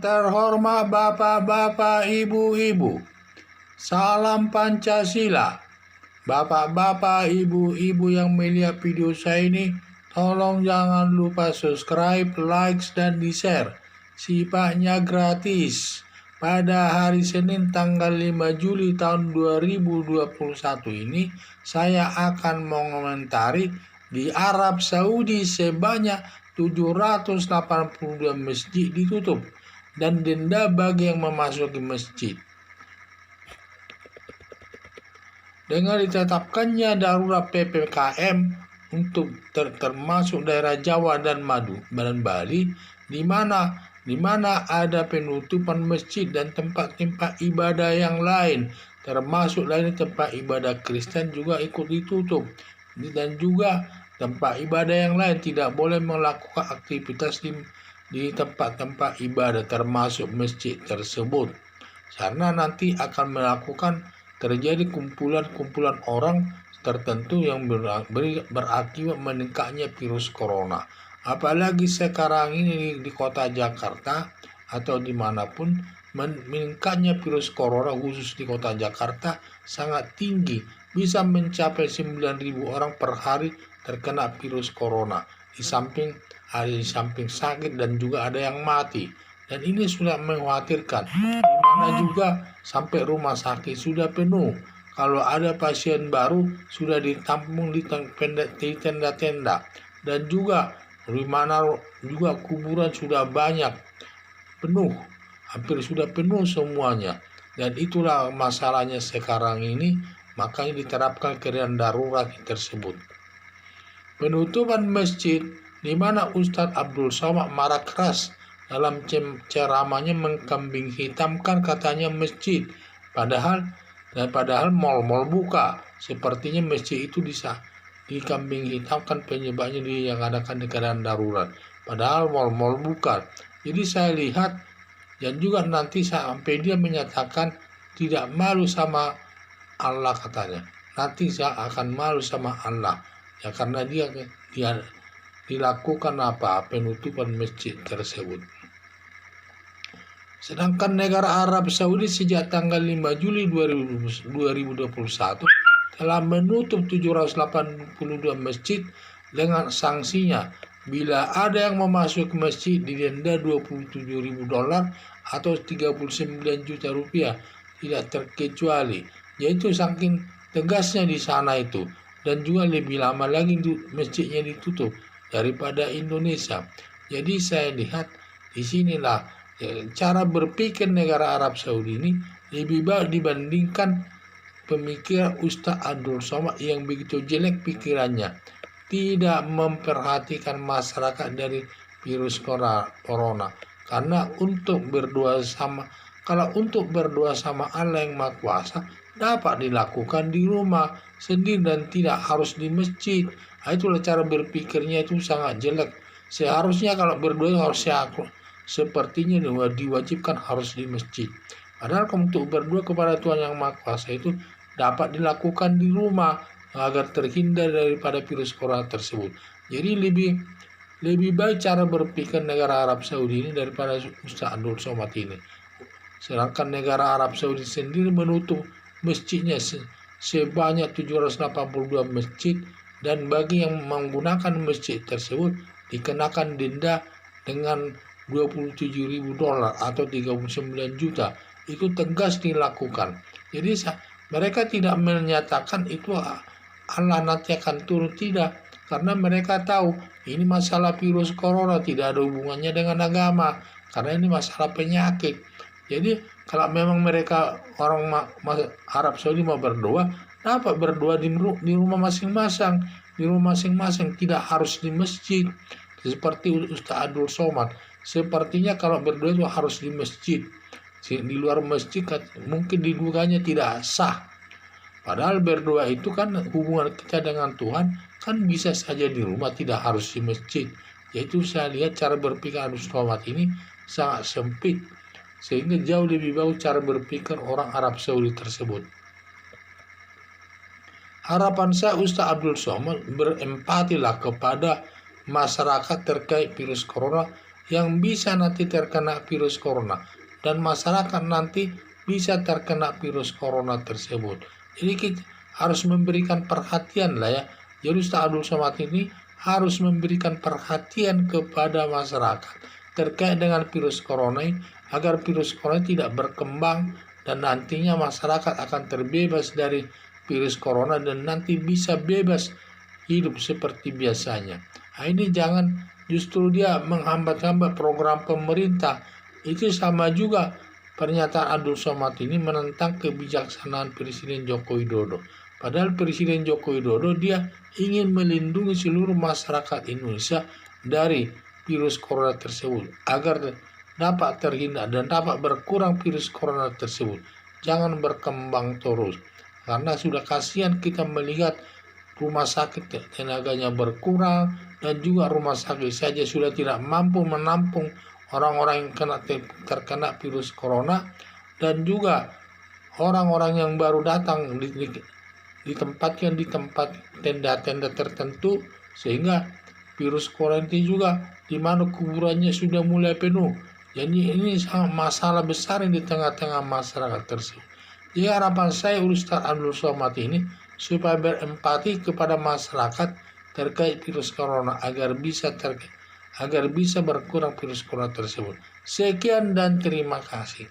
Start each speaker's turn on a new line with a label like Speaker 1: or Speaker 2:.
Speaker 1: terhormat bapak-bapak, ibu-ibu, salam Pancasila. Bapak-bapak, ibu-ibu yang melihat video saya ini, tolong jangan lupa subscribe, like, dan di-share. Sifatnya gratis. Pada hari Senin tanggal 5 Juli tahun 2021 ini, saya akan mengomentari di Arab Saudi sebanyak 782 masjid ditutup dan denda bagi yang memasuki masjid. Dengan ditetapkannya darurat PPKM untuk termasuk daerah Jawa dan Bali, di mana ada penutupan masjid dan tempat-tempat ibadah yang lain, termasuk dari tempat ibadah Kristen juga ikut ditutup, dan juga tempat ibadah yang lain tidak boleh melakukan aktivitas di tempat-tempat ibadah termasuk masjid tersebut, karena nanti akan melakukan terjadi kumpulan orang tertentu yang berakibat meningkatnya virus corona. Apalagi sekarang ini di kota Jakarta atau dimanapun, meningkatnya virus corona khusus di kota Jakarta sangat tinggi, bisa mencapai 9.000 orang per hari terkena virus corona. Di samping sakit dan juga ada yang mati, dan ini sudah mengkhawatirkan. Dimana juga sampai rumah sakit sudah penuh. Kalau ada pasien baru sudah ditampung di tenda-tenda, dan juga di mana juga kuburan sudah banyak penuh, hampir sudah penuh semuanya. Dan itulah masalahnya sekarang ini, makanya diterapkan keadaan darurat tersebut. Penutupan masjid, di mana Ustadz Abdul Somad marah keras dalam ceramahnya mengkambing hitamkan katanya masjid, padahal mal-mal buka. Sepertinya masjid itu bisa dikambing hitamkan penyebabnya yang adakan di keadaan darurat, padahal mal-mal buka. Jadi saya lihat, dan juga nanti sampai dia menyatakan tidak malu sama Allah katanya. Nanti saya akan malu sama Allah, ya, karena dia dilakukan penutupan masjid tersebut. Sedangkan negara Arab Saudi sejak tanggal 5 Juli 2021 telah menutup 782 masjid dengan sanksinya. Bila ada yang memasuki masjid didenda $27.000 atau 39 juta rupiah, tidak terkecuali. Yaitu saking tegasnya di sana itu, dan juga lebih lama lagi masjidnya ditutup daripada Indonesia. Jadi saya lihat di sinilah cara berpikir negara Arab Saudi ini lebih baik dibandingkan pemikiran Ustadz Abdul Somad yang begitu jelek pikirannya, tidak memperhatikan masyarakat dari virus corona. Karena kalau untuk berdoa sama Allah yang Maha Kuasa dapat dilakukan di rumah sendiri dan tidak harus di masjid. Itulah cara berpikirnya itu sangat jelek. Seharusnya kalau berdoa sepertinya diwajibkan harus di masjid. Padahal untuk berdoa kepada Tuhan yang Maha Kuasa itu dapat dilakukan di rumah agar terhindar daripada virus corona tersebut. Jadi lebih baik cara berpikir negara Arab Saudi ini daripada Ustadz Abdul Somad ini. Sedangkan negara Arab Saudi sendiri menutup masjidnya sebanyak 782 masjid, dan bagi yang menggunakan masjid tersebut dikenakan denda dengan $27.000 atau 39 juta. Itu tegas dilakukan. Jadi mereka tidak menyatakan itu Allah nanti akan turun, tidak, karena mereka tahu ini masalah virus corona, tidak ada hubungannya dengan agama, karena ini masalah penyakit. Jadi kalau memang mereka orang Arab Saudi mau berdoa, dapat berdoa di rumah masing-masing, tidak harus di masjid. Seperti Ustadz Abdul Somad, sepertinya kalau berdoa itu harus di masjid. Di luar masjid mungkin diduganya tidak sah. Padahal berdoa itu kan hubungan kita dengan Tuhan, kan bisa saja di rumah, tidak harus di masjid. Yaitu saya lihat cara berpikir Abdul Somad ini sangat sempit, sehingga jauh lebih bagus cara berpikir orang Arab Saudi tersebut. Harapan saya Ustadz Abdul Somad berempatilah kepada masyarakat terkait virus corona, yang bisa nanti terkena virus corona, dan masyarakat nanti bisa terkena virus corona tersebut. Jadi kita harus memberikan perhatian lah ya. Jadi Ustaz Abdul Somad ini harus memberikan perhatian kepada masyarakat terkait dengan virus corona ini, agar virus corona tidak berkembang dan nantinya masyarakat akan terbebas dari virus corona dan nanti bisa bebas hidup seperti biasanya. Nah, ini jangan justru dia menghambat-hambat program pemerintah. Itu sama juga pernyataan Abdul Somad ini menentang kebijaksanaan Presiden Joko Widodo. Padahal Presiden Joko Widodo dia ingin melindungi seluruh masyarakat Indonesia dari virus corona tersebut agar dapat terhindar dan dapat berkurang virus corona tersebut. Jangan berkembang terus. Karena sudah kasihan kita melihat rumah sakit tenaganya berkurang dan juga rumah sakit saja sudah tidak mampu menampung orang-orang yang terkena virus corona, dan juga orang-orang yang baru datang ditempatkan di tempat tenda-tenda tertentu, sehingga virus corona ini juga di mana kuburannya sudah mulai penuh. Jadi ini sangat masalah besar di tengah-tengah masyarakat tersebut. Jadi harapan saya Ustaz Abdul Somad ini supaya berempati kepada masyarakat terkait virus corona agar bisa berkurang virus corona tersebut. Sekian dan terima kasih.